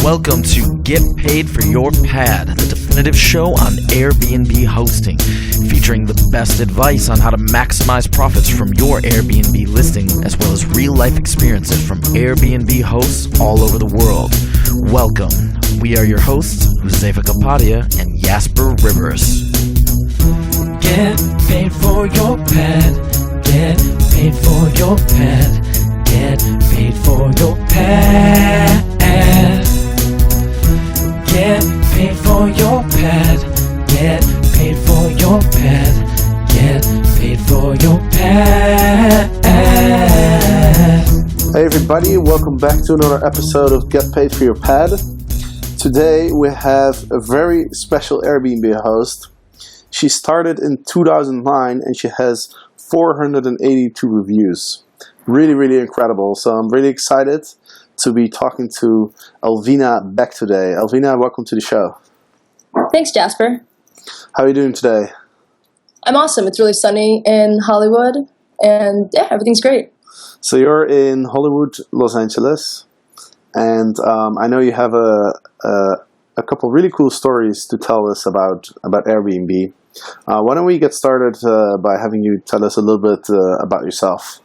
Welcome to Get Paid for Your Pad, the definitive show on Airbnb hosting, featuring the best advice on how to maximize profits from your Airbnb listing, as well as real-life experiences from Airbnb hosts all over the world. Welcome. We are your hosts, Josefa Kapadia and Jasper Rivers. Get paid for your pad. Get paid for your pad. Get paid for your pad. Get paid for your pad. Get paid for your pad. Get paid for your pad. Hey everybody, welcome back to another episode of Get Paid for Your Pad. Today we have a very special Airbnb host. She started in 2009 and she has 482 reviews. Really incredible. So I'm really excited to be talking to Elvina Beck today. Elvina, welcome to the show. Thanks, Jasper. How are you doing today? I'm awesome. It's really sunny in Hollywood, and yeah, everything's great. So you're in Hollywood, Los Angeles, and I know you have a couple really cool stories to tell us about Airbnb. Why don't we get started by having you tell us a little bit about yourself?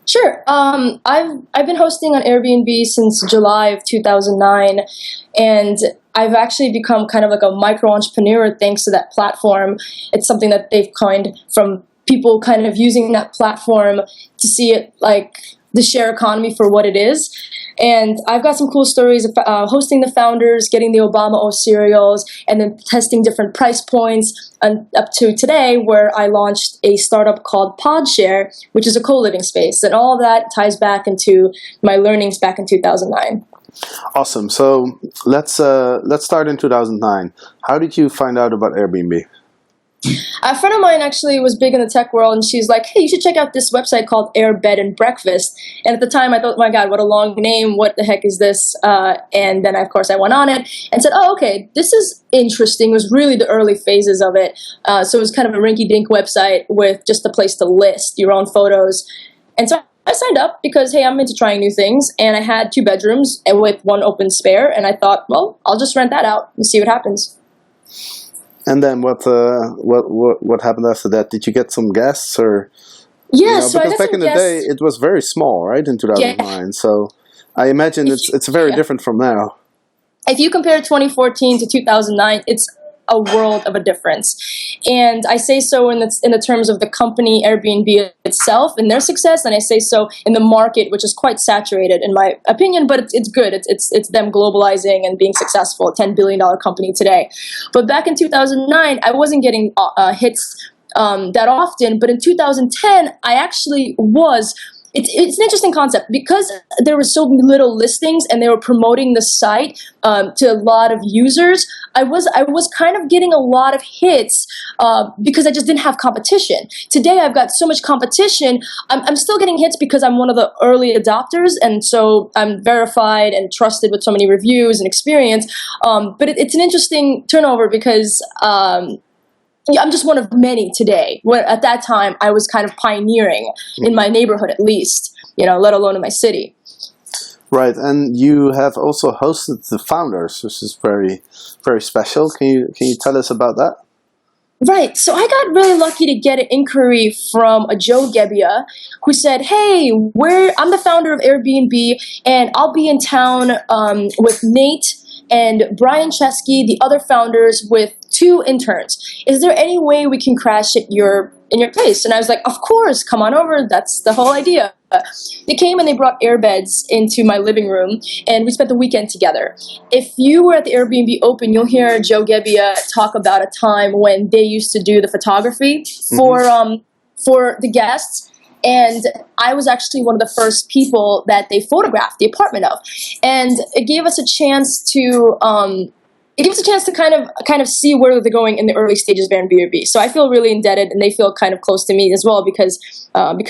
Sure. I've been hosting on Airbnb since July of 2009, and I've actually become kind of like a micro-entrepreneur thanks to that platform. It's something that they've coined from people kind of using that platform to see it like the share economy for what it is. And I've got some cool stories of hosting the founders, getting the Obama-O cereals, and then testing different price points, and up to today where I launched a startup called PodShare, which is a co-living space. And all of that ties back into my learnings back in 2009. Awesome. So let's start in 2009. How did you find out about Airbnb? A friend of mine actually was big in the tech world, and she's like, hey, you should check out this website called Air Bed and Breakfast. And at the time, I thought, my God, what a long name. What the heck is this? And then, of course, I went on it and said, oh, okay, this is interesting. It was really the early phases of it. So it was kind of a rinky-dink website with just a place to list your own photos. And so I signed up because, hey, I'm into trying new things. And I had 2 bedrooms and with 1 open spare. And I thought, well, I'll just rent that out and see what happens. And then what happened after that? Did you get some guests or? Yeah, so because back in the day it was very small, right? In 2009, yeah. So I imagine it's very different from now. If you compare 2014 to 2009, it's a world of a difference, and I say so in the terms of the company Airbnb itself and their success, and I say so in the market, which is quite saturated in my opinion, but it's good. It's them globalizing and being successful, a $10 billion company today. But back in 2009, I wasn't getting hits that often, but in 2010, I actually was. It's an interesting concept because there were so little listings and they were promoting the site to a lot of users. I was kind of getting a lot of hits because I just didn't have competition. Today I've got so much competition. I'm still getting hits because I'm one of the early adopters, and so I'm verified and trusted with so many reviews and experience. But it's an interesting turnover because I'm just one of many today. When at that time, I was kind of pioneering in my neighborhood, at least, let alone in my city. Right, and you have also hosted the founders, which is very special. Can you tell us about that? Right. So I got really lucky to get an inquiry from a Joe Gebbia who said, hey, I'm the founder of Airbnb, and I'll be in town with Nate and Brian Chesky, the other founders, with 2 interns. Is there any way we can crash at in your place? And I was like, of course, come on over. That's the whole idea. They came and they brought airbeds into my living room, and we spent the weekend together. If you were at the Airbnb Open, you'll hear Joe Gebbia talk about a time when they used to do the photography for the guests. And I was actually one of the first people that they photographed the apartment of, and it gave us a chance to kind of see where they're going in the early stages of Airbnb. So I feel really indebted, and they feel kind of close to me as well because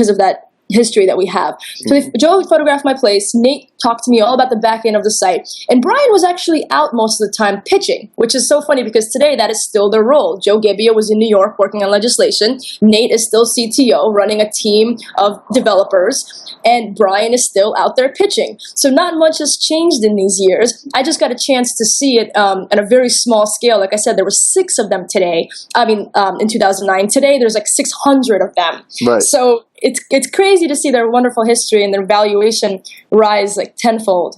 of that history that we have. So Joe photographed my place. Nate talked to me all about the back end of the site. And Brian was actually out most of the time pitching, which is so funny because today that is still their role. Joe Gebbia was in New York working on legislation. Nate is still CTO running a team of developers. And Brian is still out there pitching. So not much has changed in these years. I just got a chance to see it at a very small scale. Like I said, there were 6 of them today. In 2009. Today, there's like 600 of them. Right. So it's crazy to see their wonderful history and their valuation rise like tenfold.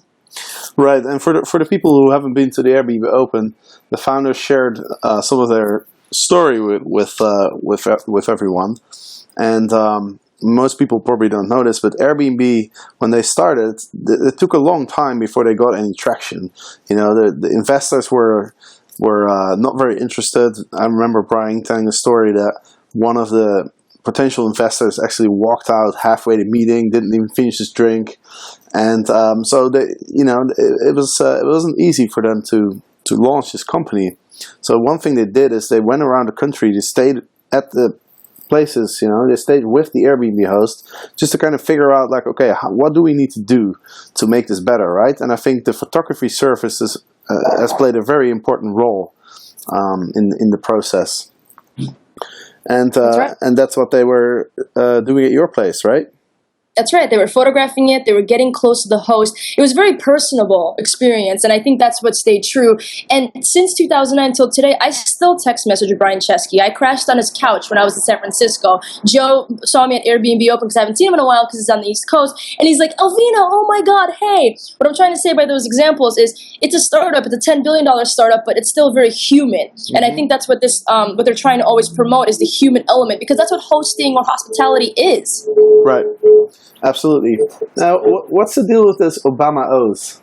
Right, and for the people who haven't been to the Airbnb Open, the founders shared some of their story with everyone, and most people probably don't know this, but Airbnb, when they started, it took a long time before they got any traction. You know, the investors were not very interested. I remember Brian telling a story that one of the potential investors actually walked out halfway the meeting, didn't even finish his drink, and so they, it wasn't easy for them to launch this company. So one thing they did is they went around the country. They stayed at the places, they stayed with the Airbnb host just to kind of figure out, like, okay, what do we need to do to make this better, right? And I think the photography services has played a very important role in the process. And That's right. And that's what they were doing at your place, right? That's right. They were photographing it. They were getting close to the host. It was a very personable experience, and I think that's what stayed true. And since 2009 until today, I still text message Brian Chesky. I crashed on his couch when I was in San Francisco. Joe saw me at Airbnb Open because I haven't seen him in a while because he's on the East Coast, and he's like, Elvina, oh my God, hey. What I'm trying to say by those examples is it's a startup. It's a $10 billion startup, but it's still very human. Mm-hmm. And I think that's what what they're trying to always promote is the human element, because that's what hosting or hospitality is. Right. Absolutely. Now, what's the deal with this Obama O's?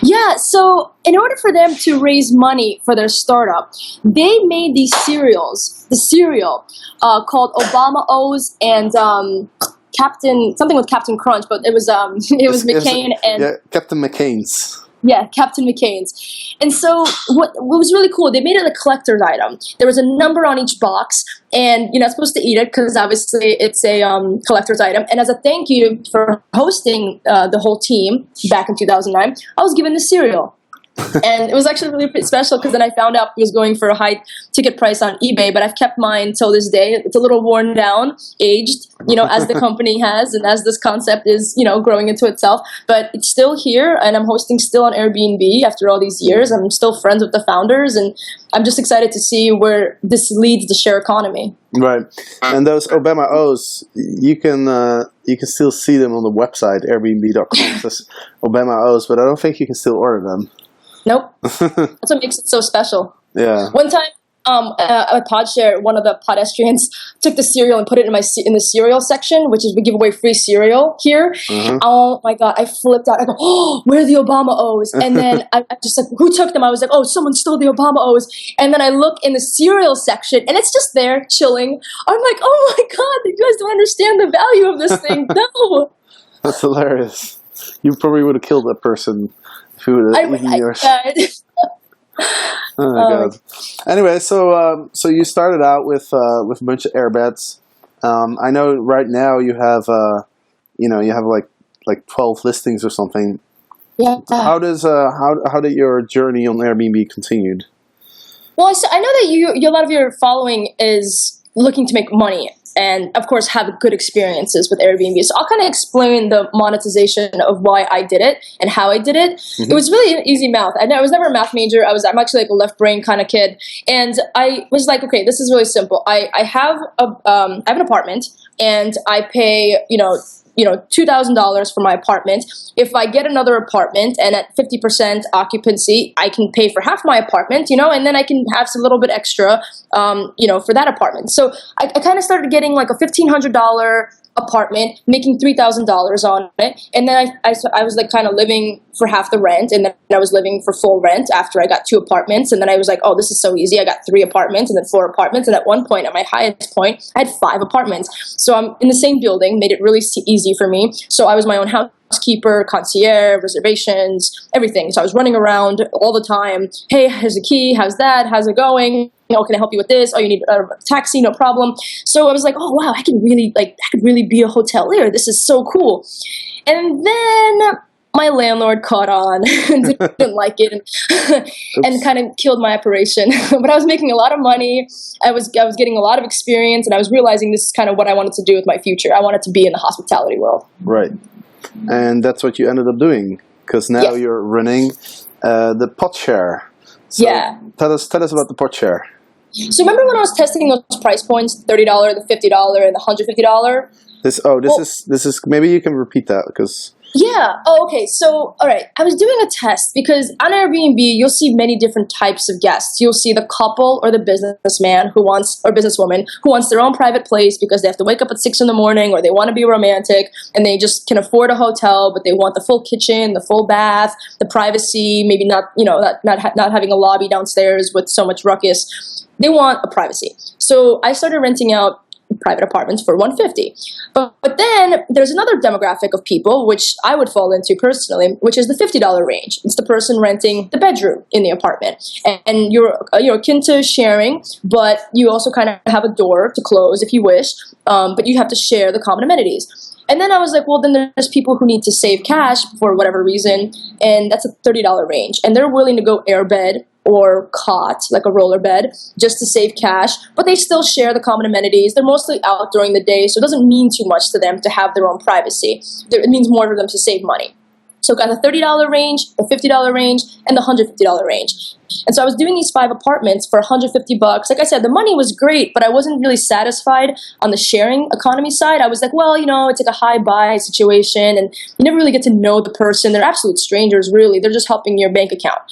Yeah, so in order for them to raise money for their startup, they made these cereals. The cereal called Obama O's and something with Captain Crunch, but it was McCain and Captain McCain's. Yeah, Captain McCain's. And so what was really cool, they made it a collector's item. There was a number on each box, and you're not supposed to eat it because obviously it's a collector's item. And as a thank you for hosting the whole team back in 2009, I was given the cereal. And it was actually really special because then I found out it was going for a high ticket price on eBay, but I've kept mine till this day. It's a little worn down, aged, as the company has and as this concept is, growing into itself. But it's still here, and I'm hosting still on Airbnb after all these years. I'm still friends with the founders, and I'm just excited to see where this leads the share economy. Right. And those Obama O's, you can still see them on the website, airbnb.com. It says Obama O's, but I don't think you can still order them. Nope. That's what makes it so special. Yeah. One time, at Podshare, one of the pedestrians took the cereal and put it in the cereal section, which is we give away free cereal here. Mm-hmm. Oh my God, I flipped out. I go, oh, where are the Obama O's? And then I just like, who took them? I was like, oh, someone stole the Obama O's. And then I look in the cereal section, and it's just there chilling. I'm like, oh my God, you guys don't understand the value of this thing. No. That's hilarious. You probably would have killed that person. Oh my God. Anyway, so you started out with a bunch of airbeds. I know right now you have like 12 listings or something. Yeah. How did your journey on Airbnb continued? Well, I know that a lot of your following is looking to make money, and of course have good experiences with Airbnb. So I'll kind of explain the monetization of why I did it and how I did it. Mm-hmm. It was really an easy math. I was never a math major. I'm actually like a left brain kind of kid. And I was like, okay, this is really simple. I have an apartment, and I pay, $2,000 for my apartment. If I get another apartment and at 50% occupancy, I can pay for half my apartment, and then I can have some little bit extra, for that apartment. So I kind of started getting like a $1,500 apartment, making $3,000 on it. And then I was like kind of living for half the rent, and then I was living for full rent after I got 2 apartments. And then I was like, oh, this is so easy. I got 3 apartments and then 4 apartments. And at one point, at my highest point, I had 5 apartments. So I'm in the same building, made it really easy for me. So I was my own house housekeeper, concierge, reservations, everything. So I was running around all the time. Hey, here's the key. How's that? How's it going? Can I help you with this? Oh, you need a taxi? No problem. So I was like, oh wow, I could really be a hotelier. This is so cool. And then my landlord caught on and didn't like it and kind of killed my operation. But I was making a lot of money. I was getting a lot of experience, and I was realizing this is kind of what I wanted to do with my future. I wanted to be in the hospitality world. Right. And that's what you ended up doing, because now you're running the pot share. So tell us about the pot share. So remember when I was testing those price points, $30, the $50, and the $150? This is maybe you can repeat that because. Yeah. Oh, okay. So, all right. I was doing a test because on Airbnb, you'll see many different types of guests. You'll see the couple or the businessman or businesswoman who wants their own private place because they have to wake up at 6 in the morning, or they want to be romantic and they just can afford a hotel, but they want the full kitchen, the full bath, the privacy, maybe not having a lobby downstairs with so much ruckus. They want a privacy. So I started renting out private apartments for $150. But then there's another demographic of people, which I would fall into personally, which is the $50 range. It's the person renting the bedroom in the apartment. And you're akin to sharing, but you also kind of have a door to close if you wish, but you have to share the common amenities. And then I was like, well, then there's people who need to save cash for whatever reason, and that's a $30 range. And they're willing to go airbed or cot, like a roller bed, just to save cash, but they still share the common amenities. They're mostly out during the day, so it doesn't mean too much to them to have their own privacy. It means more for them to save money. So got the $30 range, the $50 range, and the $150 range. And so I was doing these 5 apartments for $150. Like I said, the money was great, but I wasn't really satisfied on the sharing economy side. I was like, well, it's like a high buy situation, and you never really get to know the person. They're absolute strangers, really. They're just helping your bank account.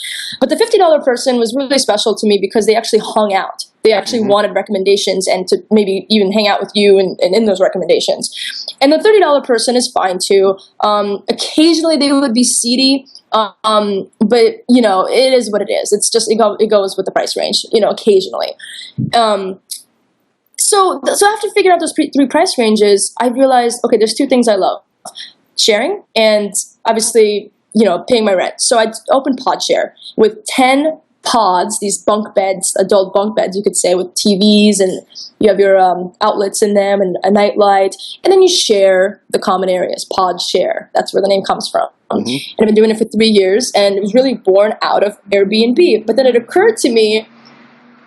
But the $50 person was really special to me because they actually hung out. They actually wanted recommendations and to maybe even hang out with you and in those recommendations. And the $30 person is fine too. Occasionally they would be seedy, but it is what it is. It's just, it goes with the price range, occasionally. So after figuring out those 3 price ranges, I realized, okay, there's 2 things I love: sharing and obviously, paying my rent. So I opened PodShare with 10 pods, these bunk beds, adult bunk beds, you could say, with TVs, and you have your outlets in them and a night light, and then you share the common areas. Pod share, that's where the name comes from. And I've been doing it for 3 years, and it was really born out of Airbnb. But then it occurred to me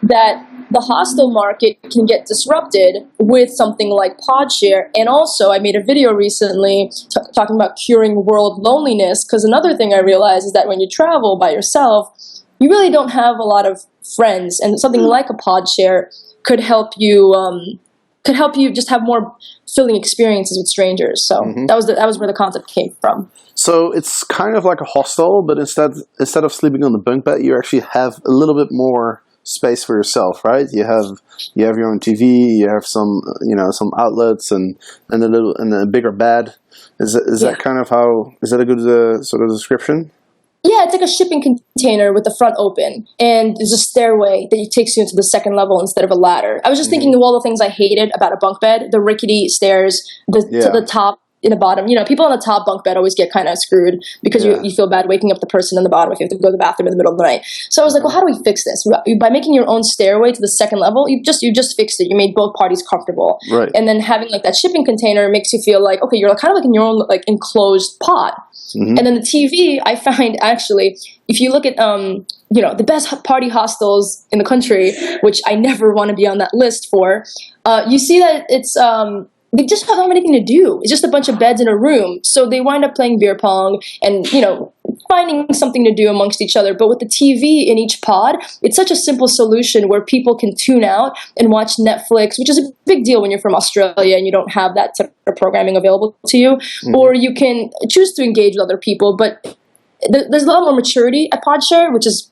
that the hostel market can get disrupted with something like PodShare. And also, I made a video recently talking about curing world loneliness, because another thing I realized is that when you travel by yourself, you really don't have a lot of friends, and something like a PodShare could help you just have more filling experiences with strangers. So that was where the concept came from. So it's kind of like a hostel, but instead of sleeping on the bunk bed, you actually have a little bit more space for yourself, right? You have your own TV, you have some outlets and a bigger bed. Is that kind of is that a good sort of description? Yeah, it's like a shipping container with the front open, and there's a stairway that takes you into the second level instead of a ladder. I was just thinking of all the things I hated about a bunk bed: the rickety stairs, to the top and the bottom. People on the top bunk bed always get kind of screwed because you feel bad waking up the person on the bottom if you have to go to the bathroom in the middle of the night. So I was like, well, how do we fix this? By making your own stairway to the second level, you just fixed it. You made both parties comfortable. Right. And then having like that shipping container makes you feel like, okay, you're kind of like in your own like enclosed pod. And then the TV, I find actually, if you look at the best party hostels in the country, which I never want to be on that list for, you see that it's they just don't have anything to do. It's just a bunch of beds in a room. So they wind up playing beer pong and, finding something to do amongst each other. But with the TV in each pod, it's such a simple solution where people can tune out and watch Netflix, which is a big deal when you're from Australia and you don't have that type of programming available to you. Or you can choose to engage with other people. But there's a lot more maturity at PodShare, which is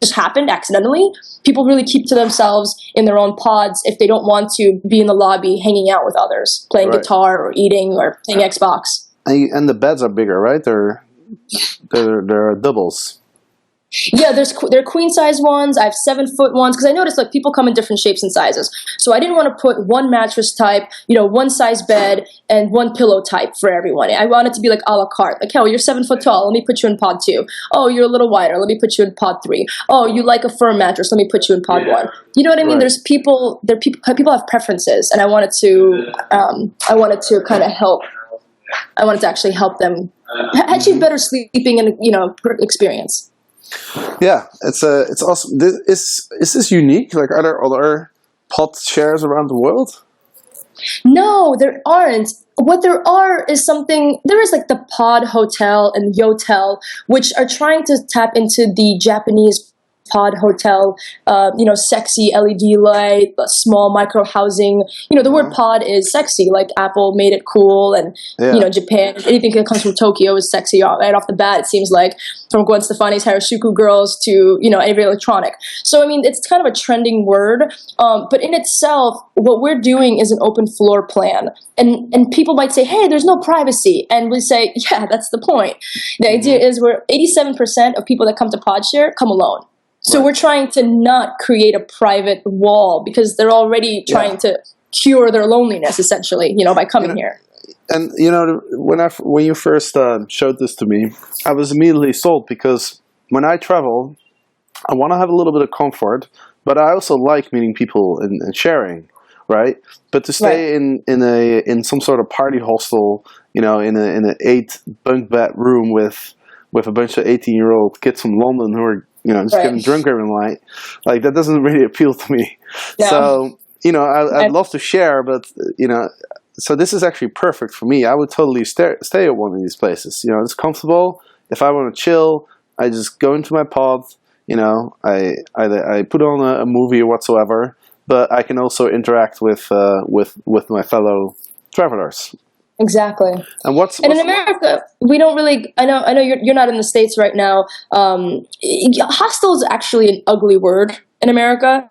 just happened accidentally. People really keep to themselves in their own pods if they don't want to be in the lobby hanging out with others, playing guitar or eating or playing Xbox. And the beds are bigger, right? They're doubles. Yeah, there are queen size ones. I have 7-foot ones because I noticed like people come in different shapes and sizes. So I didn't want to put one mattress type, one size bed and one pillow type for everyone. I wanted to be like a la carte. Like, oh, you're 7 foot tall. Let me put you in pod 2. Oh, you're a little wider. Let me put you in pod 3. Oh, you like a firm mattress. Let me put you in pod 1. You know what I mean? Right. There's people. People have preferences, and I wanted to kind of help. I wanted to actually help them achieve better sleeping and experience. Yeah, it's awesome. Is this unique? Like, are there other pod shares around the world? No, there aren't. What there are is there is like the Pod Hotel and Yotel, which are trying to tap into the Japanese pod hotel, sexy LED light, small micro housing. The word pod is sexy, like Apple made it cool, and Japan, anything that comes from Tokyo is sexy right off the bat. It seems like, from Gwen Stefani's Harajuku Girls to every electronic. So I mean, it's kind of a trending word, but in itself, what we're doing is an open floor plan, and people might say, hey, there's no privacy, and we say, yeah, that's the point. The idea is 87% of people that come to PodShare come alone. So we're trying to not create a private wall because they're already trying to cure their loneliness, essentially, by coming here. And when you first showed this to me, I was immediately sold, because when I travel, I want to have a little bit of comfort, but I also like meeting people and sharing, right? But to stay in some sort of party hostel, in an 8 bunk bed room with a bunch of 18-year-old kids from London who are just getting drunk every night, like, that doesn't really appeal to me. Yeah. So I'd love to share, but so this is actually perfect for me. I would totally stay at one of these places. It's comfortable. If I want to chill, I just go into my pod. I put on a movie or whatsoever, but I can also interact with my fellow travelers. Exactly. And in America, we don't really. I know you're not in the States right now. Hostel is actually an ugly word in America.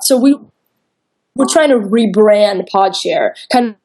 So we're trying to rebrand PodShare, kind of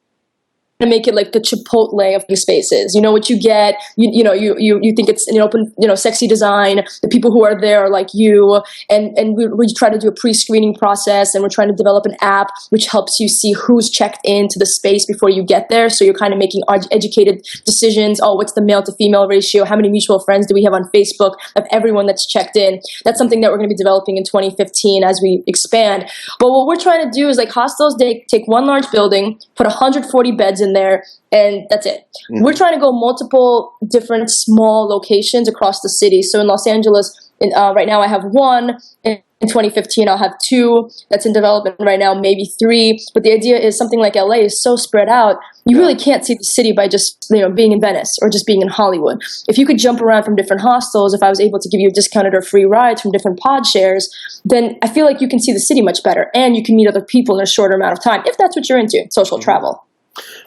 make it like the Chipotle of these spaces. You know what you get. You think it's an open, sexy design. The people who are there are like you, and we try to do a pre-screening process, and we're trying to develop an app which helps you see who's checked into the space before you get there. So you're kind of making educated decisions. Oh, what's the male to female ratio? How many mutual friends do we have on Facebook of everyone that's checked in? That's something that we're going to be developing in 2015 as we expand. But what we're trying to do is, like, hostels, they take one large building, put 140 beds in there, and that's it. Mm-hmm. We're trying to go multiple different small locations across the city. So in Los Angeles, right now I have one. In 2015, I'll have 2. That's in development right now, maybe 3. But the idea is something like LA is so spread out, you really can't see the city by just being in Venice or just being in Hollywood. If you could jump around from different hostels, if I was able to give you discounted or free rides from different pod shares, then I feel like you can see the city much better, and you can meet other people in a shorter amount of time, if that's what you're into, social travel.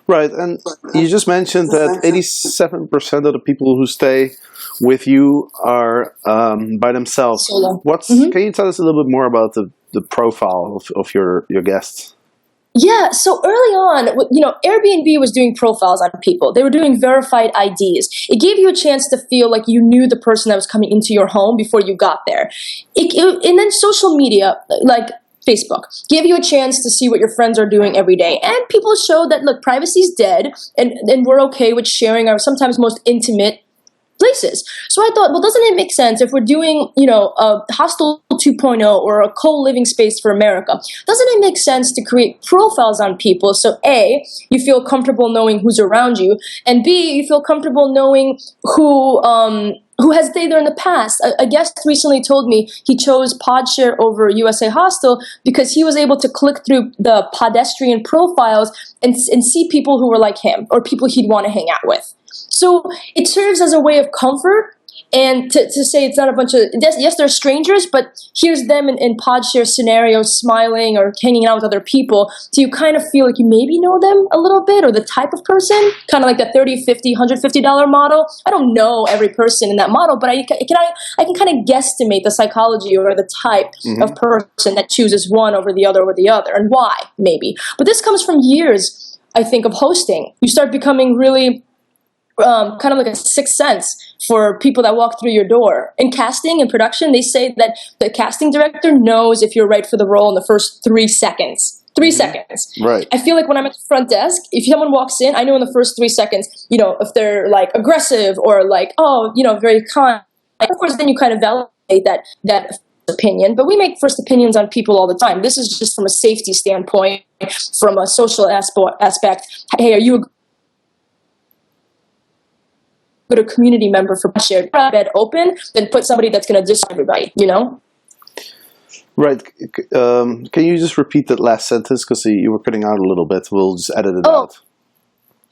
Right, and you just mentioned that 87% of the people who stay with you are by themselves. Solo. Can you tell us a little bit more about the profile of your guests? Yeah, so early on, Airbnb was doing profiles on people. They were doing verified IDs. It gave you a chance to feel like you knew the person that was coming into your home before you got there. And then social media, like Facebook, gave you a chance to see what your friends are doing every day. And people showed that, look, privacy's dead, and we're okay with sharing our sometimes most intimate places. So I thought, well, doesn't it make sense if we're doing, a hostel 2.0 or a co-living space for America? Doesn't it make sense to create profiles on people? So A, you feel comfortable knowing who's around you, and B, you feel comfortable knowing who has stayed there in the past. A guest recently told me he chose PodShare over USA Hostel because he was able to click through the pedestrian profiles and see people who were like him or people he'd want to hang out with. So it serves as a way of comfort, and to say it's not a bunch of, yes, they're strangers, but here's them in PodShare scenarios smiling or hanging out with other people. So you kind of feel like you maybe know them a little bit, or the type of person, kind of like that $30, $50, $150 model. I don't know every person in that model, but I can kind of guesstimate the psychology or the type of person that chooses one over the other, and why, maybe. But this comes from years, I think, of hosting. You start becoming really kind of like a sixth sense for people that walk through your door. In casting and production, they say that the casting director knows if you're right for the role in the first 3 seconds. 3 seconds. Right. I feel like when I'm at the front desk, if someone walks in, I know in the first 3 seconds, if they're like aggressive or like, very kind. Of course, then you kind of validate that opinion. But we make first opinions on people all the time. This is just from a safety standpoint, from a social aspect. Hey, are you a good community member for shared bed open? Then put somebody that's going to diss everybody, Right. Can you just repeat that last sentence? Because you were cutting out a little bit. We'll just edit it out.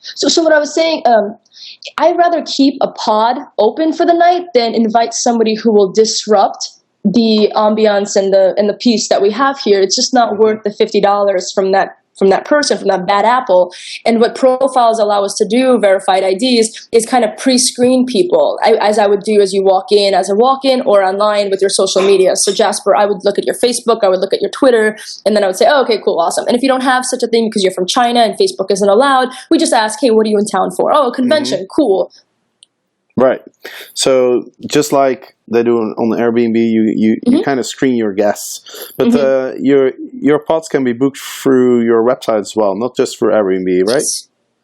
So what I was saying, I'd rather keep a pod open for the night than invite somebody who will disrupt the ambiance and the peace that we have here. It's just not worth the $50 from that person, from that bad apple. And what profiles allow us to do, verified IDs, is kind of pre-screen people, as I would do as you walk in, as a walk-in or online with your social media. So Jasper, I would look at your Facebook, I would look at your Twitter, and then I would say, oh, okay, cool, awesome. And if you don't have such a thing because you're from China and Facebook isn't allowed, we just ask, hey, what are you in town for? Oh, a convention, cool. Right. So just like they do on Airbnb, you kind of screen your guests, but your pods can be booked through your website as well, not just through Airbnb, right?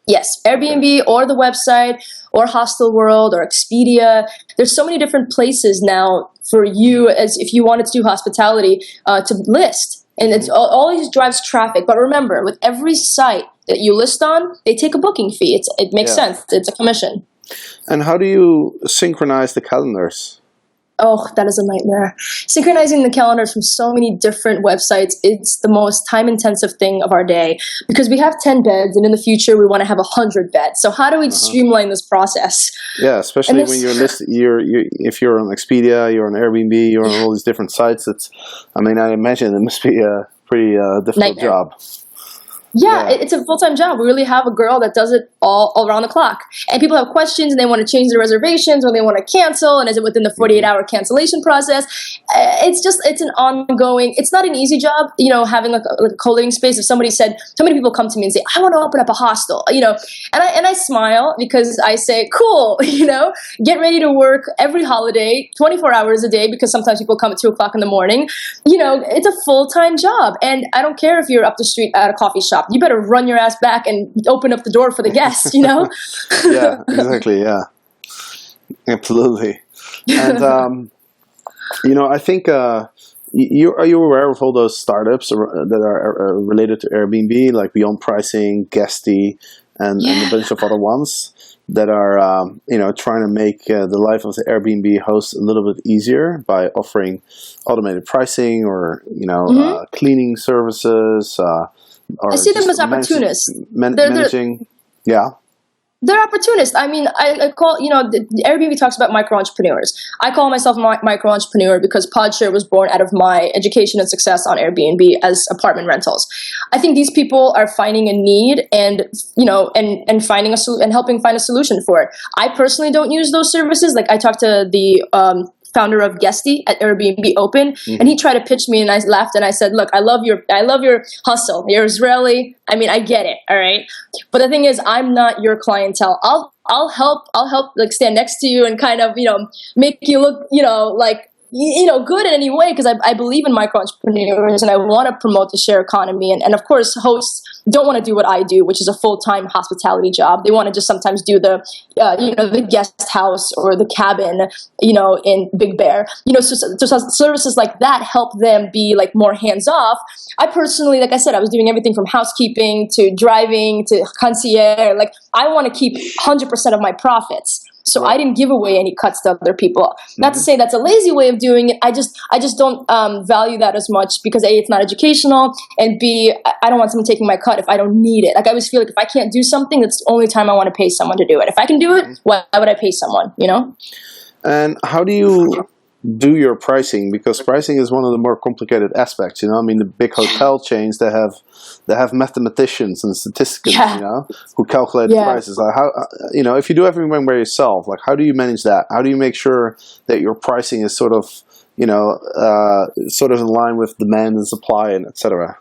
Yes, Airbnb or the website or Hostel World or Expedia. There's so many different places now for you, as if you wanted to do hospitality, to list. And it's always drives traffic. But remember, with every site that you list on, they take a booking fee. It makes sense. It's a commission. And how do you synchronize the calendars? Oh, that is a nightmare. Synchronizing the calendars from so many different websites, it's the most time-intensive thing of our day because we have 10 beds and in the future we want to have 100 beds. So how do we streamline this process? Yeah, especially when if you're on Expedia, you're on Airbnb, you're on all these different sites. I imagine it must be a pretty difficult job. Yeah, it's a full-time job. We really have a girl that does it all around the clock. And people have questions and they want to change their reservations or they want to cancel. And is it within the 48-hour cancellation process? It's an ongoing, it's not an easy job, having a co-living space. If so many people come to me and say, I want to open up a hostel, and I smile because I say, cool, get ready to work every holiday, 24 hours a day, because sometimes people come at 2 o'clock in the morning. It's a full-time job. And I don't care if you're up the street at a coffee shop. You better run your ass back and open up the door for the guests, Yeah, exactly, yeah. Absolutely. And, I think, are you aware of all those startups that are related to Airbnb, like Beyond Pricing, Guesty, and a bunch of other ones that are, trying to make the life of the Airbnb host a little bit easier by offering automated pricing or, cleaning services, I see them as opportunists. Managing, They're opportunists. I call, Airbnb talks about micro entrepreneurs. I call myself a micro entrepreneur because Podshare was born out of my education and success on Airbnb as apartment rentals. I think these people are finding a need and finding and helping find a solution for it. I personally don't use those services. Like I talked to the founder of Guesty at Airbnb Open, and he tried to pitch me, and I laughed and I said, "Look, I love your hustle. You're Israeli. I get it, all right. But the thing is, I'm not your clientele. I'll help like stand next to you and kind of make you look good in any way because I believe in micro entrepreneurs and I want to promote the share economy and of course hosts don't want to do what I do, which is a full-time hospitality job. They want to just sometimes do the guest house or the cabin, in Big Bear. So services like that help them be like more hands-off. I personally, like I said, I was doing everything from housekeeping to driving to concierge. Like I want to keep 100% of my profits. So I didn't give away any cuts to other people. Not to say that's a lazy way of doing it. I just don't value that as much because A, it's not educational, and B, I don't want someone taking my cut if I don't need it. Like I always feel like if I can't do something, that's the only time I want to pay someone to do it. If I can do it, why would I pay someone? And how do you do your pricing? Because pricing is one of the more complicated aspects. The big hotel chains they have mathematicians and statisticians, who calculate the prices. Like how, if you do everything by yourself, like how do you manage that? How do you make sure that your pricing is sort of in line with demand and supply and etc.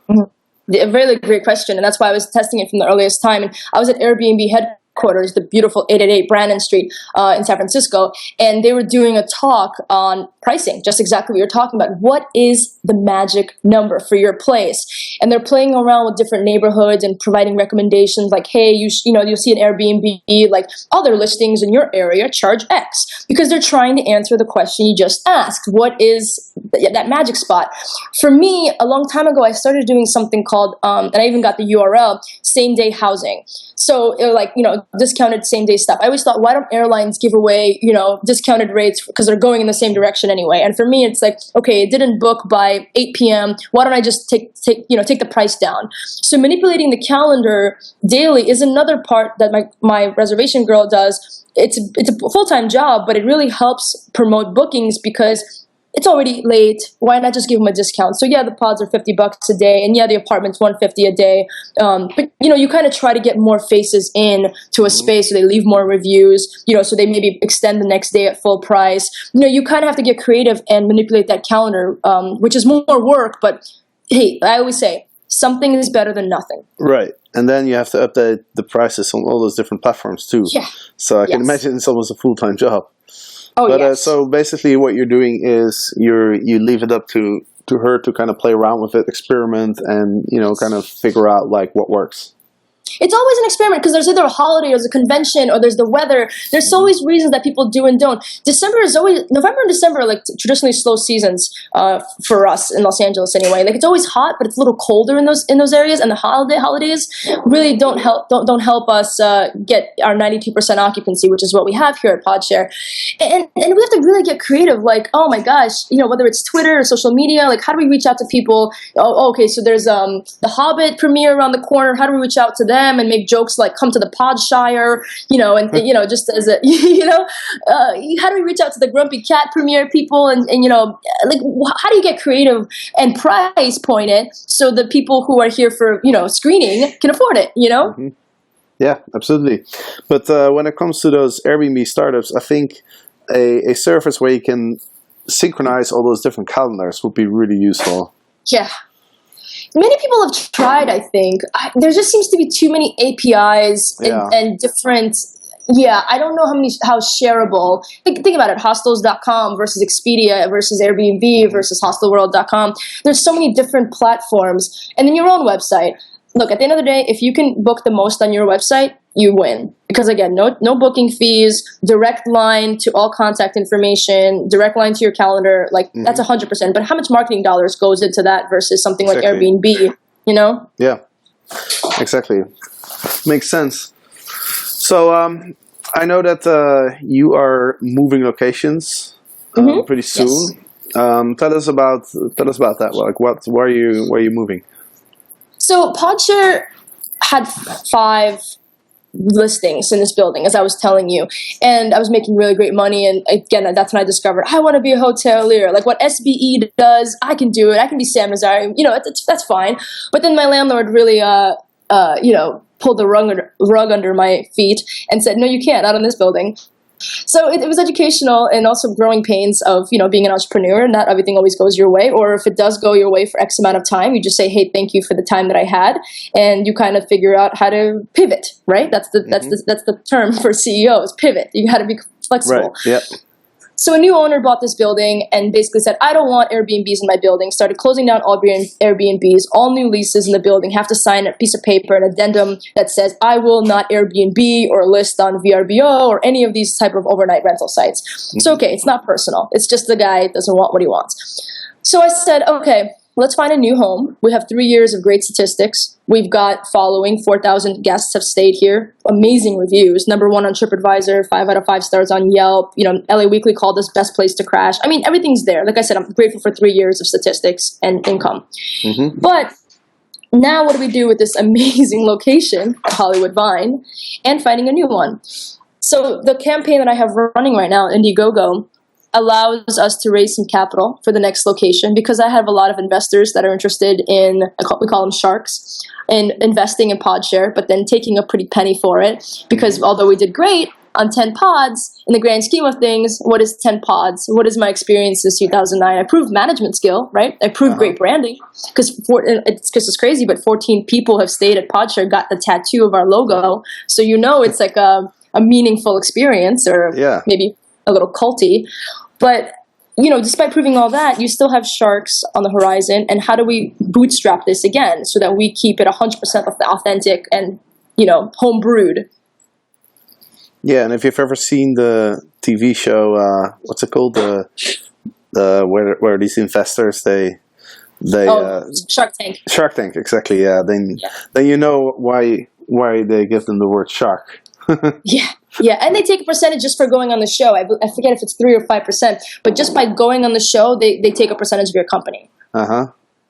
A really great question, and that's why I was testing it from the earliest time. And I was at Airbnb headquarters, the beautiful 888 Brandon Street in San Francisco, and they were doing a talk on pricing, just exactly what you're talking about. What is the magic number for your place? And they're playing around with different neighborhoods and providing recommendations like, hey, you'll see an Airbnb, like other listings in your area charge X, because they're trying to answer the question you just asked. What is that magic spot? For me, a long time ago, I started doing something called, and I even got the URL, same day housing. So discounted same day stuff. I always thought, why don't airlines give away, discounted rates because they're going in the same direction anyway? And for me, it's like, okay, it didn't book by 8 p.m. Why don't I just take the price down? So manipulating the calendar daily is another part that my reservation girl does. It's a full-time job, but it really helps promote bookings because it's already late. Why not just give them a discount? So yeah, the pods are $50 a day, and yeah, the apartment's $150 a day. But you kind of try to get more faces in to a space, so they leave more reviews. So they maybe extend the next day at full price. You kind of have to get creative and manipulate that calendar, which is more work. But hey, I always say something is better than nothing. Right. And then you have to update the prices on all those different platforms too. Yeah. So I can imagine it's almost a full-time job. Oh, but yes. So basically what you're doing is you leave it up to her to kind of play around with it, experiment, and kind of figure out like what works. It's always an experiment because there's either a holiday or there's a convention or there's the weather. There's always reasons that people do and don't. November and December are like traditionally slow seasons for us in Los Angeles anyway. Like it's always hot, but it's a little colder in those areas, and the holidays really don't help us get our 92% occupancy, which is what we have here at PodShare. And we have to really get creative. Like, oh my gosh, whether it's Twitter or social media, like how do we reach out to people? Oh, okay, so there's the Hobbit premiere around the corner. How do we reach out to them and make jokes like come to the Podshire, just as a, how do we reach out to the Grumpy Cat premiere people and like how do you get creative and price point it so the people who are here for, screening can afford it, Mm-hmm. Yeah, absolutely. But when it comes to those Airbnb startups, I think a service where you can synchronize all those different calendars would be really useful. Yeah. Many people have tried, I think. There just seems to be too many APIs and different... Yeah, I don't know how shareable. Think about it. Hostels.com versus Expedia versus Airbnb versus Hostelworld.com. There's so many different platforms. And then your own website. Look, at the end of the day, if you can book the most on your website, you win. Because again, no booking fees, direct line to all contact information, direct line to your calendar, that's 100%. But how much marketing dollars goes into that versus something like Airbnb, Yeah, exactly. Makes sense. So I know that you are moving locations pretty soon. Yes. Tell us about that. Like, where are you moving? So PodShare had 5 listings in this building, as I was telling you, and I was making really great money. And again, that's when I discovered I want to be a hotelier. Like what SBE does, I can do it. I can be Sam Nazari. That's fine. But then my landlord really, pulled the rug under my feet and said, no, you can't, not in this building. So it was educational and also growing pains of, being an entrepreneur. Not everything always goes your way, or if it does go your way for X amount of time, you just say, hey, thank you for the time that I had. And you kind of figure out how to pivot, right? That's the term for CEOs, pivot. You got to be flexible. Right. Yep. So a new owner bought this building and basically said, I don't want Airbnbs in my building. Started closing down all Airbnbs. All new leases in the building have to sign a piece of paper, an addendum that says, I will not Airbnb or list on VRBO or any of these type of overnight rental sites. Mm-hmm. So, okay, it's not personal. It's just the guy doesn't want what he wants. So I said, okay, let's find a new home. We have 3 years of great statistics. We've got following. 4,000 guests have stayed here. Amazing reviews. #1 on TripAdvisor, 5 out of 5 stars on Yelp. LA Weekly called us best place to crash. I mean, everything's there. Like I said, I'm grateful for 3 years of statistics and income. Mm-hmm. But now what do we do with this amazing location, Hollywood Vine, and finding a new one? So the campaign that I have running right now, Indiegogo, allows us to raise some capital for the next location because I have a lot of investors that are interested in, we call them sharks, in investing in PodShare, but then taking a pretty penny for it because although we did great, on 10 pods, in the grand scheme of things, what is 10 pods? What is my experience since 2009? I proved management skill, right? I proved great branding, because it's crazy, but 14 people have stayed at Podshare, got the tattoo of our logo. So it's like a meaningful experience, or maybe a little culty. But despite proving all that, you still have sharks on the horizon. And how do we bootstrap this again so that we keep it 100% authentic and, home brewed? Yeah, and if you've ever seen the TV show, what's it called? Where these investors they Shark Tank. Shark Tank, exactly. Yeah, then you know why they give them the word shark. Yeah, and they take a percentage just for going on the show. I forget if it's 3 or 5%, but just by going on the show, they take a percentage of your company.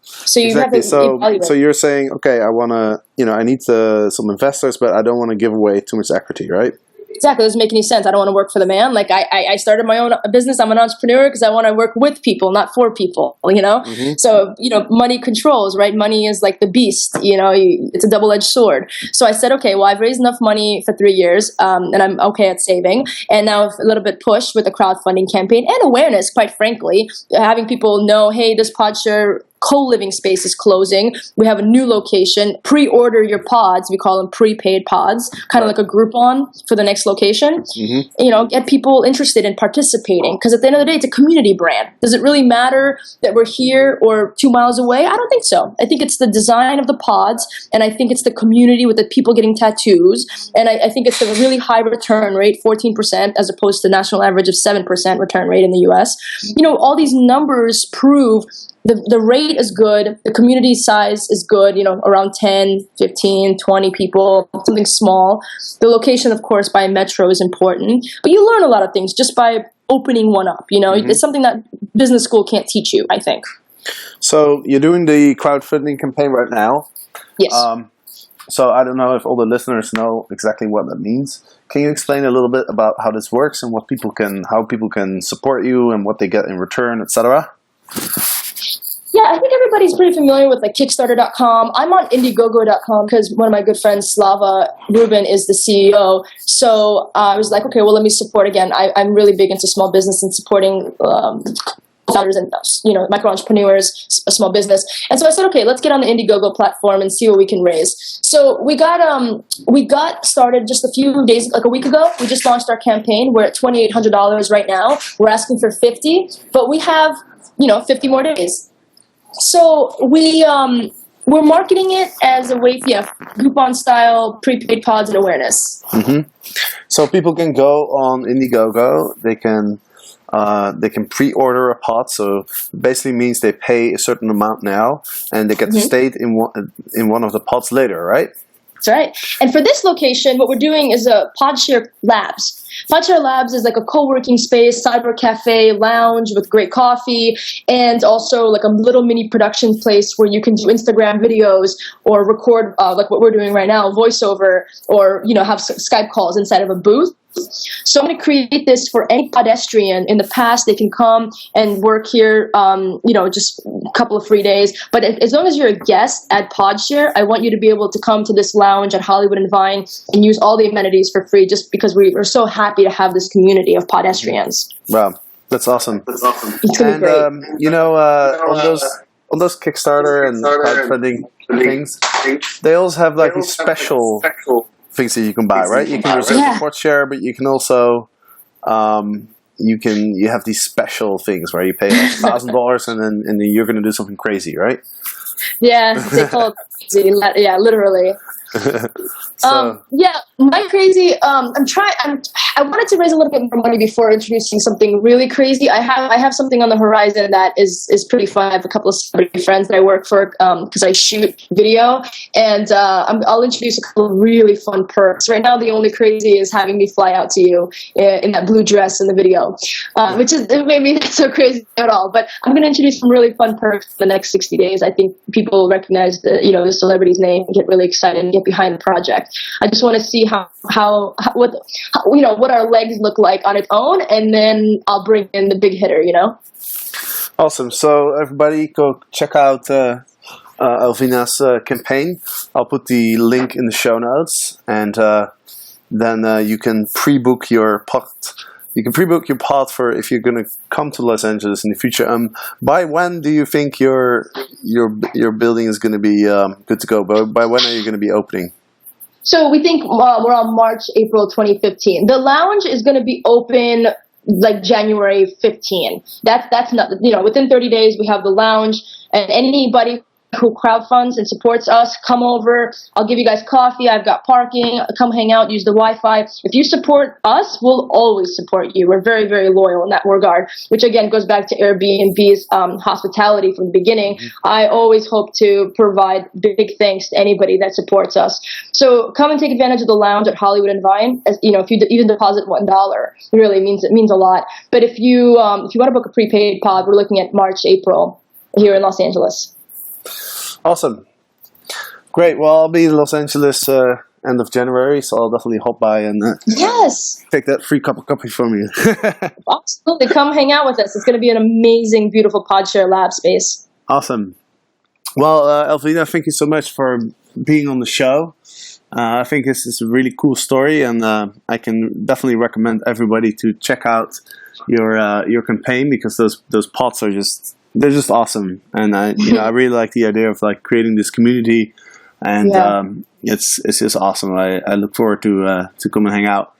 So you have to evaluate. So you're saying, okay, I want to, I need some investors, but I don't want to give away too much equity, right? Exactly. It doesn't make any sense. I don't want to work for the man. Like I started my own business. I'm an entrepreneur because I want to work with people, not for people, So, money controls, right? Money is like the beast, it's a double-edged sword. So I said, okay, well, I've raised enough money for 3 years, and I'm okay at saving. And now a little bit pushed with a crowdfunding campaign and awareness, quite frankly, having people know, hey, this Podshare co-living space is closing. We have a new location. Pre-order your pods. We call them prepaid pods, kind of like a Groupon for the next location. Get people interested in participating, because at the end of the day, it's a community brand. Does it really matter that we're here or 2 miles away? I don't think so. I think it's the design of the pods, and I think it's the community with the people getting tattoos, and I think it's a really high return rate, 14%, as opposed to the national average of 7% return rate in the U.S. All these numbers prove the rate is good, the community size is good, around 10, 15, 20 people, something small. The location, of course, by metro is important. But you learn a lot of things just by opening one up. It's something that business school can't teach you, I think. So you're doing the crowdfunding campaign right now. Yes. So I don't know if all the listeners know exactly what that means. Can you explain a little bit about how this works and how people can support you and what they get in return, etc.? Yeah, I think everybody's pretty familiar with Kickstarter.com. I'm on Indiegogo.com because one of my good friends, Slava Rubin, is the CEO. So I was like, okay, well, let me support again. I'm really big into small business and supporting founders and micro entrepreneurs, a small business. And so I said, okay, let's get on the Indiegogo platform and see what we can raise. So we got started just a few days, like a week ago. We just launched our campaign. We're at $2,800 right now. We're asking for 50, but we have 50 more days. So we're marketing it as a way, Groupon style, prepaid pods and awareness. So people can go on Indiegogo. They can pre-order a pod. So basically means they pay a certain amount now, and they get to stay in one of the pods later, right? That's right. And for this location, what we're doing is a Podshare Labs. Podshare Labs is like a co-working space, cyber cafe, lounge with great coffee, and also like a little mini production place where you can do Instagram videos or record like what we're doing right now, voiceover, or have Skype calls inside of a booth. So I'm going to create this for any pedestrian. In the past, they can come and work here, just a couple of free days. But as long as you're a guest at Podshare, I want you to be able to come to this lounge at Hollywood and Vine and use all the amenities for free, just because we are so happy to have this community of pedestrians. Wow, that's awesome. It's going to be great. On those Kickstarter and crowdfunding things, they also have these special things that you can buy, right? You can reserve the Podshare, but you can also you have these special things where you pay $1,000 and then you're going to do something crazy, right? Yeah, they call it, literally. My crazy. I wanted to raise a little bit more money before introducing something really crazy. I have something on the horizon that is pretty fun. I have a couple of celebrity friends that I work for because I shoot video, and I'll introduce a couple of really fun perks. Right now, the only crazy is having me fly out to you in that blue dress in the video, which is maybe not so crazy at all. But I'm going to introduce some really fun perks for the next 60 days. I think people will recognize the celebrity's name and get really excited and get behind the project. I just want to see what our legs look like on its own, and then I'll bring in the big hitter. Awesome. So everybody, go check out Elvina's campaign. I'll put the link in the show notes, and then you can pre-book your pod. You can pre-book your pod for if you're going to come to Los Angeles in the future. By when do you think your building is going to be good to go? By when are you going to be opening? So we think we're on March, April 2015. The lounge is going to be open like January 15. That's not, within 30 days we have the lounge, and anybody who crowdfunds and supports us, come over. I'll give you guys coffee. I've got parking. Come hang out, use the Wi-Fi. If you support us, we'll always support you. We're very, very loyal in that regard, which again goes back to Airbnb's hospitality from the beginning. I always hope to provide big thanks to anybody that supports us. So come and take advantage of the lounge at Hollywood and Vine. If you even deposit $1, it really means a lot. But if you want to book a prepaid pod, we're looking at March, April here in Los Angeles. Awesome. Great. Well, I'll be in Los Angeles end of January, so I'll definitely hop by and take that free cup of coffee from you. Absolutely. Come hang out with us. It's going to be an amazing, beautiful PodShare lab space. Awesome. Well, Elvina, thank you so much for being on the show. I think this is a really cool story, and I can definitely recommend everybody to check out your campaign, because those pods are they're just awesome, and I really like the idea of like creating this community, and it's just awesome. I look forward to come and hang out.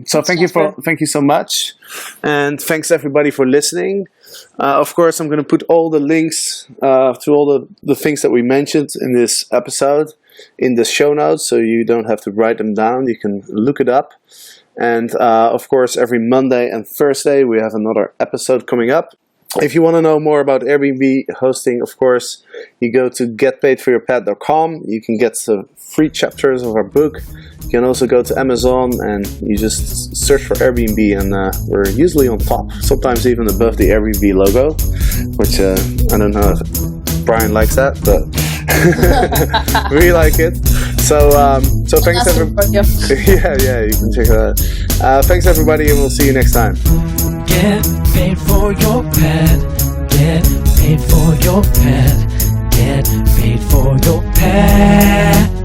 So thank you so much, and thanks everybody for listening. Of course, I'm going to put all the links to all the things that we mentioned in this episode in the show notes, so you don't have to write them down. You can look it up. And of course, every Monday and Thursday we have another episode coming up. If you want to know more about Airbnb hosting, of course, you go to getpaidforyourpad.com. You can get the free chapters of our book. You can also go to Amazon and you just search for Airbnb, and we're usually on top, sometimes even above the Airbnb logo, which I don't know if Brian likes that, but we like it. So thanks everybody. Yeah, you can check that out. Thanks everybody, and we'll see you next time. Get paid for your pad. Get paid for your pad. Get paid for your pad.